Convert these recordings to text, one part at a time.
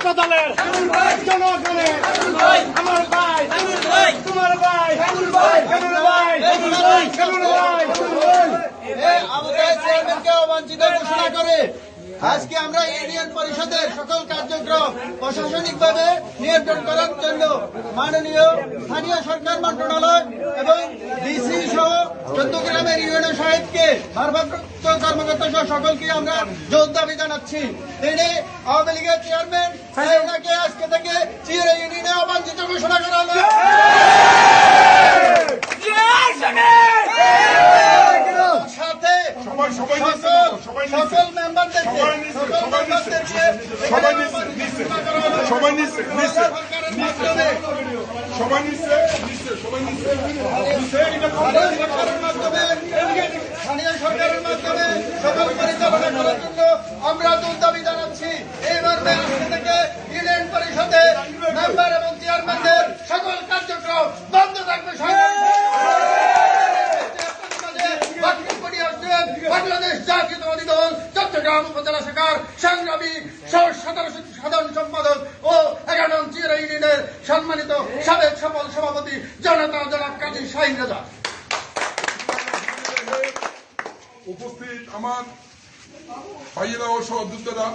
ছাত্র দলের জনগণের আমার ভাই তোমার ভাই আমাদের চেয়ারম্যানকে অবাঞ্ছিত ঘোষণা করে আজকে আমরা ইউনিয়ন পরিষদের সকল কার্যক্রম প্রশাসনিকভাবে নিয়ন্ত্রণ করার জন্য মাননীয় স্থানীয় সরকার মন্ত্রণালয় এবং ডিসি সহ চট্টগ্রামের ইউনিয়ন সাহেবকে ভারপ্রাপ্ত কর্মকর্তা সহ সকলকে আমরা জোর দাবি জানাচ্ছি। তিনি আওয়ামী লীগের চেয়ারম্যান তাকে আজকে থেকে চিরা ইউনিয়নে অবাঞ্ছিত ঘোষণা করা হলো। সাথে সকল মেম্বারদেরকে স্থানীয় সরকারের মাধ্যমে সকল পরিচালনা করার জন্য আমরা জোর দাবি জানাচ্ছি। এইবার থেকে ইউনিয়ন পরিষদে মেম্বার এবং চেয়ারম্যানদের সকল কার্যক্রম বন্ধ থাকবে। বাংলাদেশ জাতীয়তাবাদী দল চট্টগ্রাম উপজেলা শাখার সংগ্রামী সাধারণ সম্পাদক ও 11 নং চিরা ইউনিয়নের সম্মানিত সাবেক সফল সভাপতি জনাব কাজী শাহীন রাজা। উপস্থিত আমার ভাইয়েরা ও সহযোদ্ধারা,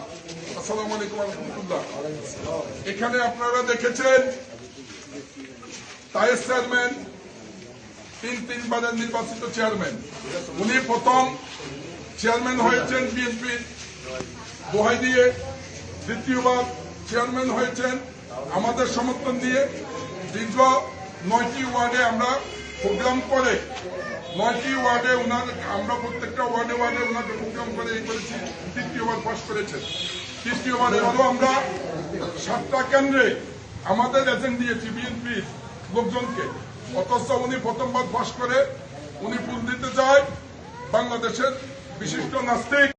আসসালামু আলাইকুম রহমতুল্লাহ। এখানে আপনারা দেখেছেন তায়ের চেয়ারম্যান তিনবারের নির্বাচিত চেয়ারম্যান। উনি প্রথম চেয়ারম্যান হয়েছেন বিএনপির দোহাই দিয়ে, দ্বিতীয়বার চেয়ারম্যান হয়েছেন আমাদের সমর্থন দিয়ে। দীর্ঘ 9টি ওয়ার্ডে আমরা প্রোগ্রাম করে 9টি ওয়ার্ডে আমরা প্রত্যেকটা ওয়ার্ডে ওনাকে প্রোগ্রাম করে করেছি। তৃতীয়বার পাশ করেছেন। তৃতীয়বারে আরো আমরা 7টা কেন্দ্রে আমাদের এজেন্ট দিয়েছি বিএনপির লোকজনকে। অথচ উনি প্রথমবার পাশ করে উনি ফুল দিতে যায় বাংলাদেশের বিশিষ্ট নাস্তিক